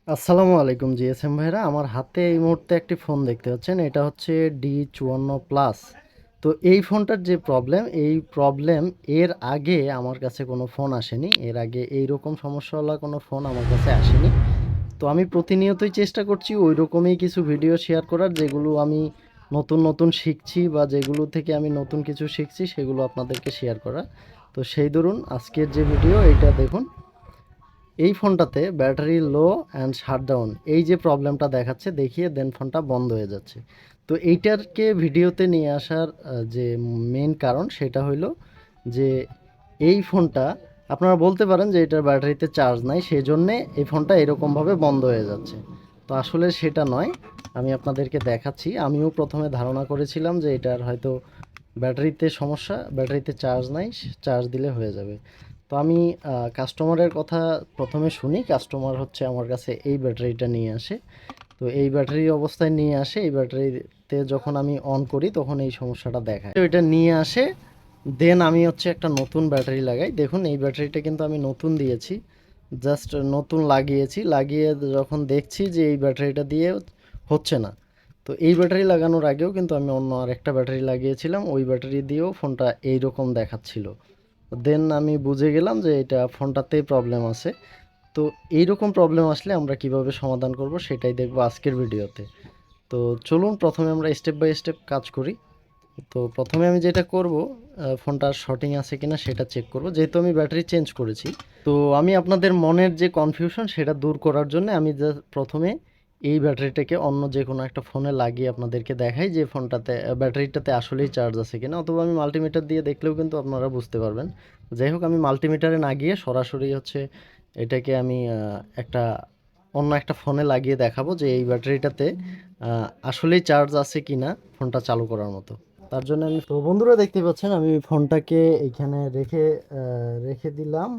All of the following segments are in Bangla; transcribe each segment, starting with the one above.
আসসালামু আলাইকুম জিএসএম ভাইরা, আমার হাতে এই মুহূর্তে একটি ফোন দেখতে পাচ্ছেন। এটা হচ্ছে D54 প্লাস। তো এই ফোনটার যে প্রবলেম এর আগে আমার কাছে কোনো ফোন আসেনি। এর আগে এইরকম সমস্যাওয়ালা কোনো ফোন আমার কাছে আসেনি। তো আমি প্রতিনিয়তই চেষ্টা করছি ওই রকমই কিছু ভিডিও শেয়ার করার, যেগুলো আমি নতুন নতুন শিখছি বা যেগুলো থেকে আমি নতুন কিছু শিখছি সেগুলো আপনাদেরকে শেয়ার করা। তো সেই ধরুন আজকের যে ভিডিও এইটা দেখুন। এই ফোনটাতে ব্যাটারি লো অ্যান্ড শাটডাউন এই যে প্রবলেমটা দেখাচ্ছে দেখিয়ে দেন ফোনটা বন্ধ হয়ে যাচ্ছে। তো এইটারকে ভিডিওতে নিয়ে আসার যে মেইন কারণ সেটা হইলো যে এই ফোনটা আপনারা বলতে পারেন যে এটার ব্যাটারিতে চার্জ নাই, সেজন্যে এই ফোনটা এরকমভাবে বন্ধ হয়ে যাচ্ছে। তো আসলে সেটা নয়, আমি আপনাদেরকে দেখাচ্ছি। আমিও প্রথমে ধারণা করেছিলাম যে এটার হয়তো ব্যাটারিতে সমস্যা, ব্যাটারিতে চার্জ নাই, চার্জ দিলে হয়ে যাবে। তো আমি কাস্টমারের কথা প্রথমে শুনি। কাস্টমার হচ্ছে আমার কাছে এই ব্যাটারিটা নিয়ে আসে। তো এই ব্যাটারি অবস্থায় নিয়ে আসে, এই ব্যাটারিতে যখন আমি অন করি তখন এই সমস্যাটা দেখায়। তো এটা নিয়ে আসে, দেন আমি হচ্ছে একটা নতুন ব্যাটারি লাগাই। দেখুন এই ব্যাটারিটা কিন্তু আমি নতুন দিয়েছি, জাস্ট নতুন লাগিয়েছি। লাগিয়ে যখন দেখছি যে এই ব্যাটারিটা দিয়ে হচ্ছে না, তো এই ব্যাটারি লাগানোর আগেও কিন্তু আমি অন্য আরেকটা ব্যাটারি লাগিয়েছিলাম, ওই ব্যাটারি দিয়েও ফোনটা এইরকম দেখাচ্ছিল। দেন আমি বুঝে গেলাম যে এটা ফোনটাতেই প্রবলেম আছে। তো এইরকম প্রবলেম আসলে আমরা কিভাবে সমাধান করব সেটাই দেখব আজকের ভিডিওতে। তো চলুন প্রথমে আমরা স্টেপ বাই স্টেপ কাজ করি। তো প্রথমে আমি যেটা করব, ফোনটার শর্টিং আছে কিনা সেটা চেক করব, যেহেতু আমি ব্যাটারি চেঞ্জ করেছি। তো আমি আপনাদের মনের যে কনফিউশন সেটা দূর করার জন্য আমি প্রথমে এই ব্যাটারিটাকে অন্য যে কোনো একটা ফোনে লাগিয়ে আপনাদেরকে দেখাই যে ফোনটাতে ব্যাটারিটাতে আসলেই চার্জ আছে কিনা, অথবা আমি মাল্টিমিটার দিয়ে দেখলেও কিন্তু আপনারা বুঝতে পারবেন। যাই হোক, আমি মাল্টিমিটারে না গিয়ে সরাসরি হচ্ছে এটাকে আমি একটা অন্য একটা ফোনে লাগিয়ে দেখাবো যে এই ব্যাটারিটাতে আসলেই চার্জ আছে কিনা ফোনটা চালু করার মতো। তার জন্য আমি, তো বন্ধুরা দেখতে পাচ্ছেন আমি ফোনটাকে এখানে রেখে দিলাম।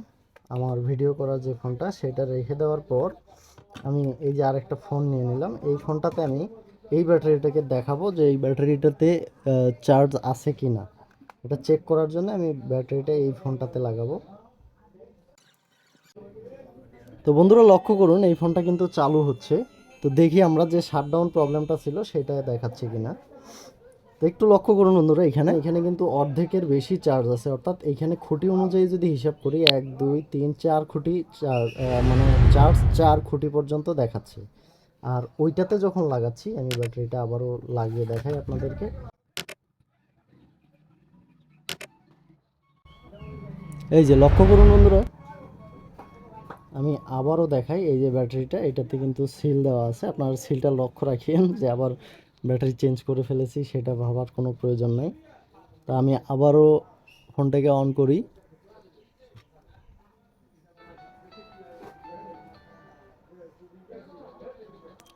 আমার ভিডিও করার যে ফোনটা সেটা রেখে দেওয়ার পর আমি এই যে আরেকটা ফোন নিয়ে নিলাম। এই ফোনটাতে আমি এই ব্যাটারিটাকে দেখাবো যে এই ব্যাটারিটাতে চার্জ আছে কি না। এটা চেক করার জন্য আমি ব্যাটারিটা এই ফোনটাতে লাগাবো। তো বন্ধুরা লক্ষ্য করুন এই ফোনটা কিন্তু চালু হচ্ছে। তো দেখি আমরা যে শাটডাউন প্রবলেমটা ছিল সেটা দেখাচ্ছে কিনা। তো একটু লক্ষ্য করুন বন্ধুরা, এখানে এখানে কিন্তু অর্ধেকের বেশি চার্জ আছে, অর্থাৎ এখানে খুঁটি অনুযায়ী যদি হিসাব করি 1 2 3 4 খুঁটি মানে চার্জ 4 খুঁটি পর্যন্ত দেখাচ্ছে। আর ওইটাতে যখন লাগাচ্ছি, আমি ব্যাটারিটা আবারও লাগিয়ে দেখাই আপনাদেরকে। এই যে লক্ষ্য করুন বন্ধুরা, আমি আবারও দেখাই। এই যে ব্যাটারিটা, এটাতে কিন্তু সিল দেওয়া আছে। আপনারা সিলটা লক্ষ্য রাখিয়েন যে আবার ব্যাটারি চেঞ্জ করে ফেলেছি সেটা ভাবার কোনো প্রয়োজন নেই। তা আমি আবারও ফোনটাকে অন করি।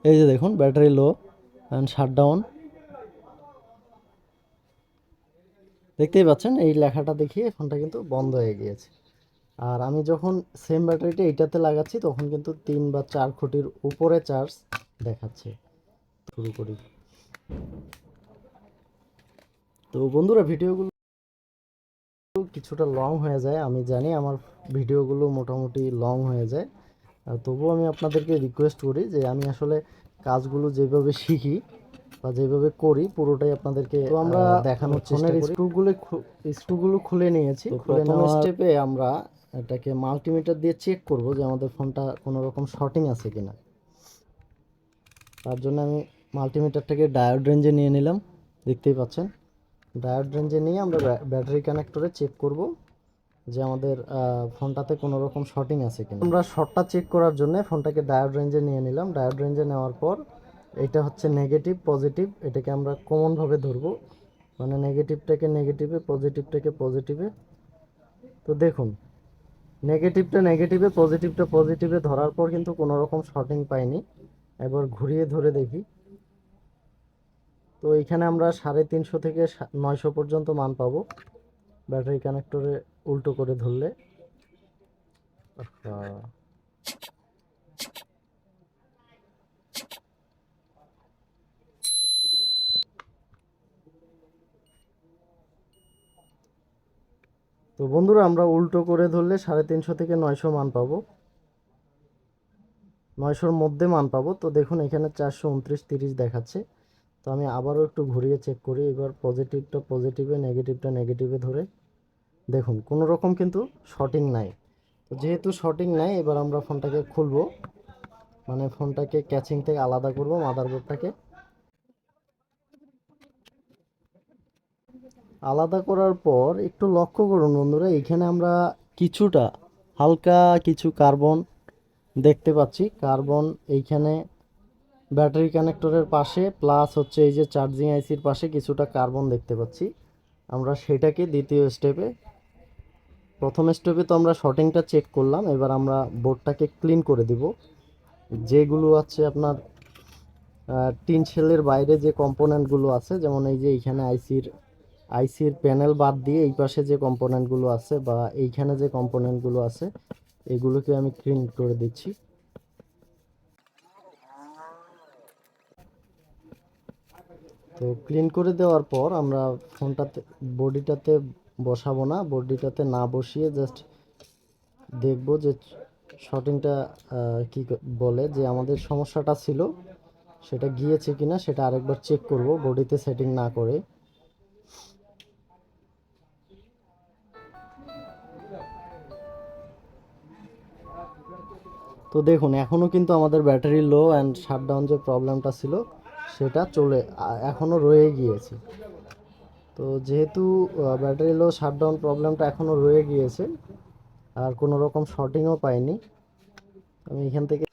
এই যে দেখুন ব্যাটারি লো অ্যান্ড শাটডাউন, দেখতেই পাচ্ছেন এই লেখাটা দেখিয়ে ফোনটা কিন্তু বন্ধ হয়ে গিয়েছে। আর আমি যখন সেম ব্যাটারিটা এইটাতে লাগাচ্ছি তখন কিন্তু 3 বা 4 খুঁটির উপরে চার্জ দেখাচ্ছে। শুরু করি। তো বন্ধুরা ভিডিওগুলো কিছুটা লং হয়ে যায়, আমি জানি আমার ভিডিওগুলো মোটামুটি লং হয়ে যায়। তবুও আমি আপনাদেরকে রিকোয়েস্ট করি যে আমি আসলে কাজগুলো যেভাবে শিখি বা যেভাবে করি পুরোটাই আপনাদেরকে তো আমরা দেখানোর চেষ্টা করি। স্ক্রুগুলো খুলে নিয়েছি। প্রথম স্টেপে আমরা এটাকে মাল্টিমিটার দিয়ে চেক করব যে আমাদের ফোনটা কোনো রকম শর্টিং আছে কিনা। তার জন্য আমি মাল্টিমিটারটাকে ডায়োড রেঞ্জে নিয়ে নিলাম, দেখতেই পাচ্ছেন। ডায়োড রেঞ্জে নিয়ে আমরা ব্যাটারি কানেক্টরে চেক করব যে আমাদের ফোনটাতে কোনো রকম শর্টিং আছে কিনা। আমরা শর্টটা চেক করার জন্য ফোনটাকে ডায়োড রেঞ্জে নিয়ে নিলাম। ডায়োড রেঞ্জে নেওয়ার পর এটা হচ্ছে নেগেটিভ পজিটিভ, এটাকে আমরা কমনভাবে ধরবো, মানে নেগেটিভটাকে নেগেটিভে, পজিটিভটাকে পজিটিভে। তো দেখুন নেগেটিভটা নেগেটিভে, পজিটিভটা পজিটিভে ধরার পর কিন্তু কোনো রকম শর্টিং পাইনি। এবার ঘুরিয়ে ধরে দেখি। তো এখানে আমরা 350 থেকে 900 পর্যন্ত মান পাবো ব্যাটারি কানেক্টরে উল্টো করে ধরলে। আচ্ছা, তো বন্ধুরা আমরা উল্টো করে ধরলে 350 থেকে 900 মান পাবো। 900-র মধ্যে মান পাবো। তো দেখুন এখানে 429-30 দেখাচ্ছে। তো আমি আবারও একটু ঘুরিয়ে চেক করি। এবার পজিটিভটা পজিটিভে, নেগেটিভটা নেগেটিভে ধরে দেখুন কোনো রকম কিন্তু শর্টিং নাই। তো যেহেতু শর্টিং নাই, এবার আমরা ফোনটাকে খুলবো, মানে ফোনটাকে ক্যাচিং থেকে আলাদা করব মাদারবোর্ডটাকে। আলাদা করার পর একটু লক্ষ্য করুন বন্ধুরা, এখানে আমরা কিছুটা হালকা কিছু কার্বন দেখতে পাচ্ছি। কার্বন এইখানে ব্যাটারি কানেক্টরের পাশে, প্লাস হচ্ছে এই যে চার্জিং আইসির পাশে কিছুটা কার্বন দেখতে পাচ্ছি। আমরা সেটাকে দ্বিতীয় স্টেপে, প্রথম স্টেপে তো আমরা শর্টিংটা চেক করলাম, এবার আমরা বোর্ডটাকে ক্লিন করে দিব। যেগুলো আছে আপনার টিন শেলের বাইরে যে কম্পোনেন্টগুলো আছে, যেমন এই যে এইখানে আইসির প্যানেল বাদ দিয়ে এই পাশে যে কম্পোনেন্টগুলো আছে বা এইখানে যে কম্পোনেন্টগুলো আছে, এগুলোকে আমি ক্লিন করে দিচ্ছি। তো ক্লিন করে দেওয়ার পর আমরা ফোনটাতে, বডিটাতে বসাবো না, বডিটাতে না বসিয়ে জাস্ট দেখবো যে শর্টিংটা কি বলে, যে আমাদের সমস্যাটা ছিল সেটা গিয়েছে কিনা সেটা আরেকবার চেক করব বডিতে সেটিং না করে। তো দেখুন এখনও কিন্তু আমাদের ব্যাটারি লো অ্যান্ড শাটডাউন যে প্রবলেমটা ছিল সেটা এখনও রয়ে গিয়েছে। তো যেহেতু ব্যাটারি লো শাটডাউন প্রবলেমটা এখনও রয়ে গিয়েছে আর কোনো রকম শর্টিংও পাইনি, আমি এখান থেকে।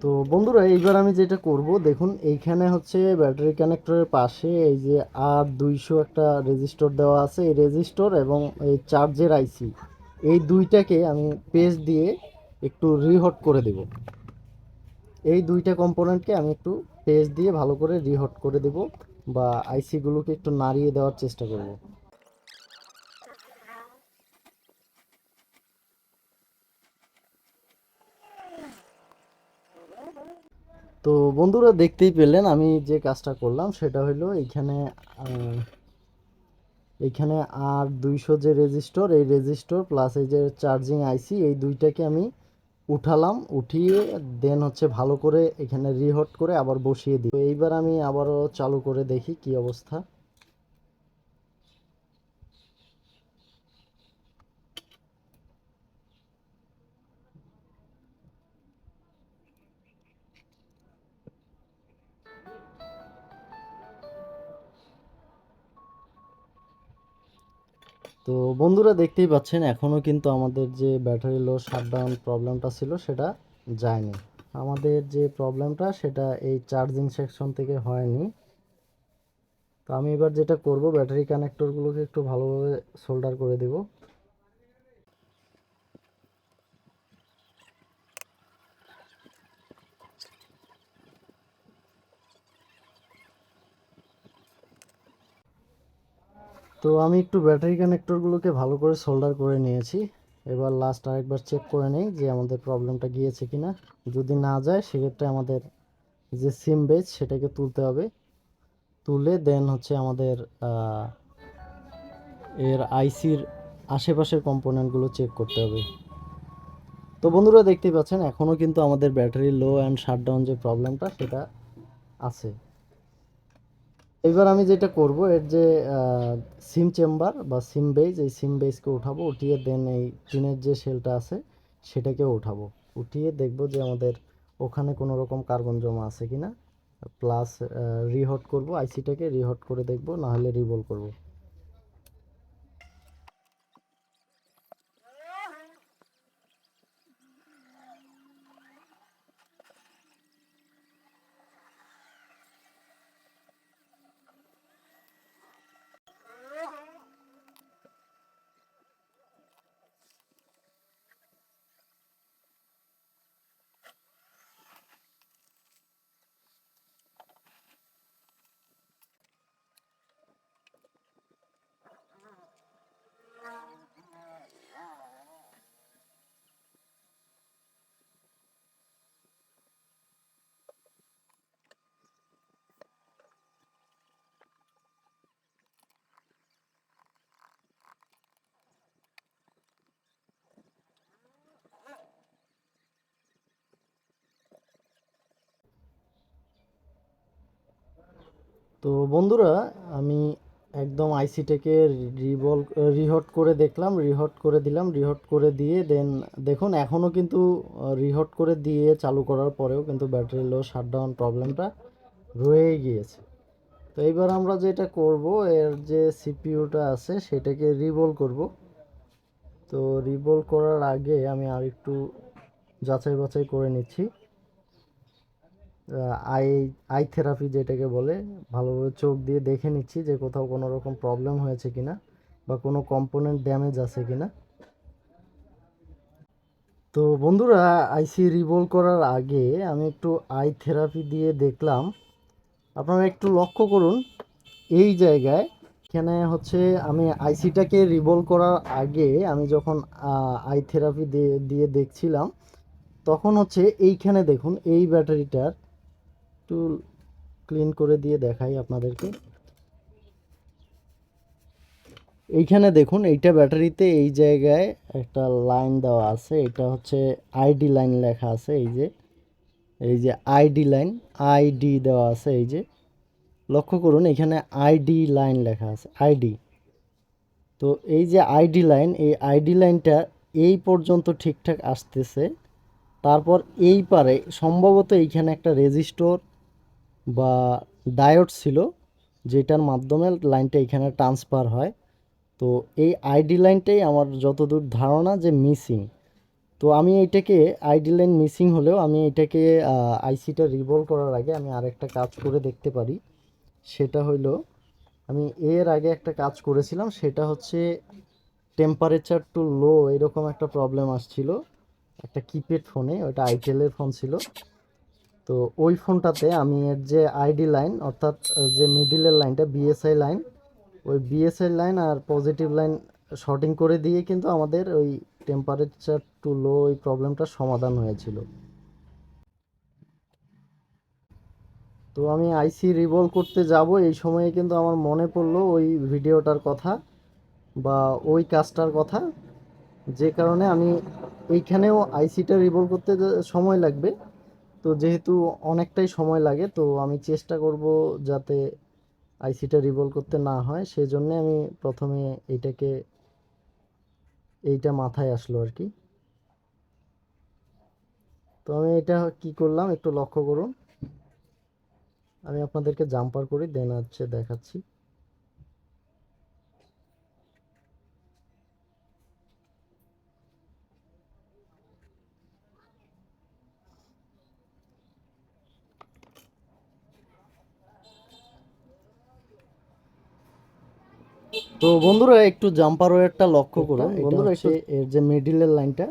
তো বন্ধুরা এইবার আমি যেটা করব, দেখুন এইখানে হচ্ছে ব্যাটারি কানেক্টরের পাশে এই যে R200 একটা রেজিস্টর দেওয়া আছে, এই রেজিস্টর এবং এই চার্জের আইসি, এই দুইটাকে আমি পেস্ট দিয়ে একটু রিহট করে দেব। এই দুইটা কম্পোনেন্টকে আমি একটু পেস্ট দিয়ে ভালো করে রিহট করে দেব, বা আইসিগুলোকে একটু নাড়িয়ে দেওয়ার চেষ্টা করব। তো বন্ধুরা দেখতেই পেলেন আমি যে কাজটা করলাম সেটা হলো এইখানে R200 যে রেজিস্টর, এই রেজিস্টর প্লাস এই যে চার্জিং আইসি, এই দুইটাকে আমি উঠালাম, উঠিয়ে দেন হচ্ছে ভালো করে এখানে রিহট করে আবার বসিয়ে দিই। তো এইবার আমি আবারও চালু করে দেখি কি অবস্থা। তো বন্ধুরা দেখতেই পাচ্ছেন এখনও কিন্তু আমাদের যে ব্যাটারি লো শাটডাউন প্রবলেমটা ছিল সেটা যায়নি। আমাদের যে প্রবলেমটা সেটা এই চার্জিং সেকশন থেকে হয়নি। তো আমি এবার যেটা করব, ব্যাটারি কানেক্টরগুলোকে একটু ভালোভাবে সোল্ডার করে দেব। তো আমি একটু ব্যাটারি কানেক্টরগুলোকে ভালো করে সোল্ডার করে নিয়েছি। এবার লাস্ট আরেকবার চেক করে নেই যে আমাদের প্রবলেমটা গিয়েছে কিনা। যদি না যায় সেক্ষেত্রে আমাদের যে সিম বেস সেটাকে তুলতে হবে, তুলে দেন হচ্ছে আমাদের এর আইসির আশেপাশের কম্পোনেন্টগুলো চেক করতে হবে। তো বন্ধুরা দেখতেই পাচ্ছেন এখনও কিন্তু আমাদের ব্যাটারি লো অ্যান্ড শাটডাউন যে প্রবলেমটা সেটা আছে। এবার আমি যেটা করব, এর যে সিম চেম্বার বা সিম বেজ, এই সিম বেজকে উঠাবো, উঠিয়ে দেন এই টিনের যে শেলটা আছে সেটাকেও উঠাবো, উঠিয়ে দেখব যে আমাদের ওখানে কোনো রকম কার্বন জমা আছে কিনা, প্লাস রিহট করব, আইসিটাকে রিহট করে দেখব, না হলে রিভল করব। তো বন্ধুরা, আমি একদম আইসিটাকে রিহট করে দেখলাম, রিহট করে দিলাম, রিহট করে দিয়ে দেন দেখুন এখনও কিন্তু রিহট করে দিয়ে চালু করার পরেও কিন্তু ব্যাটারি লো শাটডাউন প্রবলেমটা রয়েই গিয়েছে। তো এইবার আমরা যেটা করব, এর যে সিপিইউটা আছে সেটাকে রিবোল করব। তো রিবোল করার আগে আমি আরেকটু যাচাই বাছাই করে নিচ্ছি। আই আই থেরাপি যেটাকে বলে, ভালোভাবে চোখ দিয়ে দেখে নিচ্ছি যে কোথাও কোনো রকম প্রবলেম হয়েছে কিনা বা কোনো কম্পোনেন্ট ড্যামেজ আছে কিনা। তো বন্ধুরা, আইসি রিবোল করার আগে আমি একটু আই থেরাপি দিয়ে দেখলাম। আপনারা একটু লক্ষ্য করুন এই জায়গায়, এখানে হচ্ছে আমি আইসিটাকে রিবোল করার আগে আমি যখন আই থেরাপি দিয়ে দিয়ে দেখছিলাম, তখন হচ্ছে এইখানে দেখুন এই ব্যাটারিটার একটু ক্লিন করে দিয়ে দেখাই আপনাদেরকে। এইখানে দেখুন এইটা ব্যাটারিতে এই জায়গায় একটা লাইন দেওয়া আছে, এটা হচ্ছে আইডি লাইন লেখা আছে। এই যে আইডি লাইন, আইডি দেওয়া আছে। এই যে লক্ষ্য করুন এখানে আইডি লাইন লেখা আছে, আইডি। তো এই যে আইডি লাইন, এই আইডি লাইনটা এই পর্যন্ত ঠিকঠাক আসতেছে। তারপর এই পারে সম্ভবত এইখানে একটা রেজিস্টর বা ডায়োড ছিল, যেটার মাধ্যমে লাইনটা এখানে ট্রান্সফার হয়। তো এই আইডি লাইনটাই আমার যতদূর ধারণা যে মিসিং। তো আমি এটাকে, আইডি লাইন মিসিং হলেও আমি এটাকে আইসিটা রিভলভ করার আগে আমি আরেকটা কাজ করে দেখতে পারি। সেটা হইলো, আমি এর আগে একটা কাজ করেছিলাম, সেটা হচ্ছে টেম্পারেচার টু লো এরকম একটা প্রবলেম আসছিল একটা কিপ্যাড ফোনে, ওটা আইটেলের ফোন ছিল। তো ওই ফোনটাতে আমি এর যে আইডি লাইন অর্থাৎ যে মিডিলের লাইনটা বিএসআই লাইন, ওই বিএসআই লাইন আর পজিটিভ লাইন শর্টিং করে দিয়ে কিন্তু আমাদের ওই টেম্পারেচার টু লো ওই প্রবলেমটার সমাধান হয়েছিল। তো আমি আইসি রিভলভ করতে যাব এই সময়ে কিন্তু আমার মনে পড়লো ওই ভিডিওটার কথা বা ওই কাজটার কথা, যে কারণে আমি এইখানেও আইসিটা রিভলভ করতে সময় লাগবে। তো যেহেতু অনেকটাই সময় লাগে, তো আমি চেষ্টা করব যাতে আইসিটা রিভলভ করতে না হয়, সেজন্য আমি প্রথমে এইটা মাথায় আসলো আর কি। তো আমি এটা কি করলাম একটু লক্ষ্য করুন, আমি আপনাদেরকে জাম্পার করি দেন হচ্ছে দেখাচ্ছি। তো বন্ধুরা একটু জাম্পার ওয়্যারটা লক্ষ্য করুন, বন্ধুরা হচ্ছে এর যে মিডিলের লাইনটা,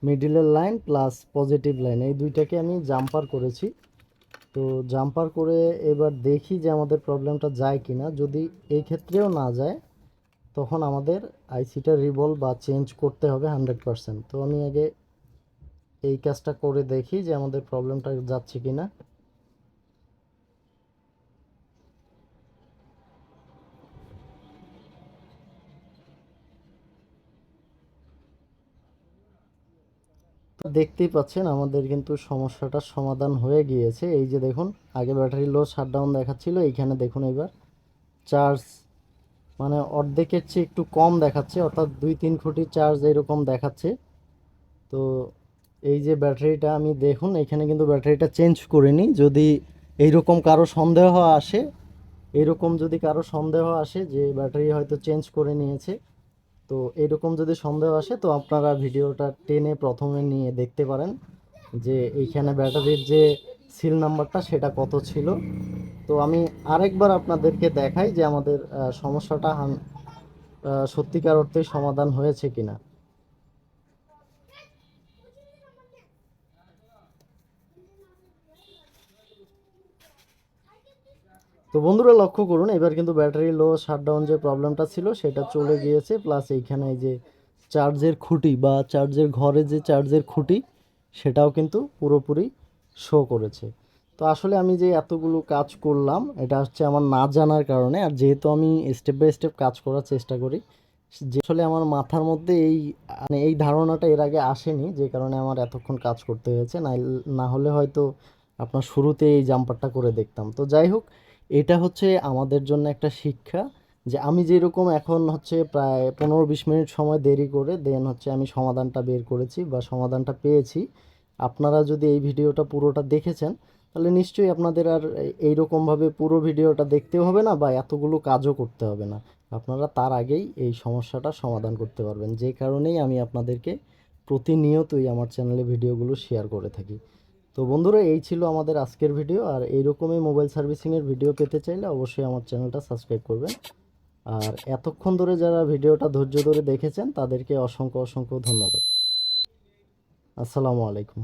মিডিলের লাইন প্লাস পজিটিভ লাইন এই দুইটাকে আমি জাম্পার করেছি। তো জাম্পার করে এবার দেখি যে আমাদের প্রবলেমটা যায় কিনা। যদি এই ক্ষেত্রেও না যায়, তখন আমাদের আইসিটা রিভলভ বা চেঞ্জ করতে হবে 100%। তো আমি আগে এই কাজটা করে দেখি যে আমাদের প্রবলেমটা যাচ্ছে কিনা। তো দেখতেই পাচ্ছেন আমাদের কিন্তু সমস্যাটার সমাধান হয়ে গিয়েছে। এই যে দেখুন, আগে ব্যাটারি লো শাটডাউন দেখাচ্ছিল, এইখানে দেখুন এবার চার্জ মানে অর্ধেকের চেয়ে একটু কম দেখাচ্ছে, অর্থাৎ 2-3 ফুটি চার্জ এরকম দেখাচ্ছে। তো এই যে ব্যাটারিটা আমি দেখুন এখানে কিন্তু ব্যাটারিটা চেঞ্জ করিনি। যদি এইরকম কারো সন্দেহ আসে, এইরকম যদি কারো সন্দেহ আসে যে ব্যাটারি হয়তো চেঞ্জ করে নিয়েছে, তো এরকম যদি সন্দেহ আসে তো আপনারা ভিডিওটা টেনে প্রথমে নিয়ে দেখতে পারেন যে এইখানে ব্যাটারির যে সিল নাম্বারটা সেটা কত ছিল। তো আমি আরেকবার আপনাদেরকে দেখাই যে আমাদের সমস্যাটা সত্যিকার অর্থে সমাধান হয়েছে কিনা। তো বন্ধুরা লক্ষ্য করুন এবার কিন্তু ব্যাটারি লো শাটডাউন যে প্রবলেমটা ছিল সেটা চলে গিয়েছে, প্লাস এইখানে এই যে চার্জের খুঁটি বা চার্জের ঘরে যে চার্জের খুঁটি সেটাও কিন্তু পুরোপুরি শো করেছে। তো আসলে আমি যে এতগুলো কাজ করলাম এটা হচ্ছে আমার না জানার কারণে, আর যেহেতু আমি স্টেপ বাই স্টেপ কাজ করার চেষ্টা করি, যে আসলে আমার মাথার মধ্যে এই মানে এই ধারণাটা এর আগে আসেনি, যে কারণে আমার এতক্ষণ কাজ করতে হয়েছে। না না হলে হয়তো আপনার শুরুতে এই জাম্পারটা করে দেখতাম। তো যাই হোক, এটা হচ্ছে আমাদের জন্য একটা শিক্ষা যে আমি যেরকম এখন হচ্ছে প্রায় 15-20 মিনিট সময় দেরি করে দেন হচ্ছে আমি সমাধানটা বের করেছি বা সমাধানটা পেয়েছি। আপনারা যদি এই ভিডিওটা পুরোটা দেখেছেন তাহলে নিশ্চয়ই আপনাদের আর এইরকমভাবে পুরো ভিডিওটা দেখতেও হবে না বা এতগুলো কাজও করতে হবে না। আপনারা তার আগেই এই সমস্যাটা সমাধান করতে পারবেন, যে কারণেই আমি আপনাদেরকে প্রতিনিয়তই আমার চ্যানেলে ভিডিওগুলো শেয়ার করে থাকি। তো বন্ধুরা, এই ছিল আমাদের আজকের ভিডিও। আর এইরকমই মোবাইল সার্ভিসিংয়ের ভিডিও পেতে চাইলে অবশ্যই আমার চ্যানেলটা সাবস্ক্রাইব করবেন। আর এতক্ষণ ধরে যারা ভিডিওটা ধৈর্য ধরে দেখেছেন তাদেরকে অসংখ্য অসংখ্য ধন্যবাদ। আসসালামু আলাইকুম।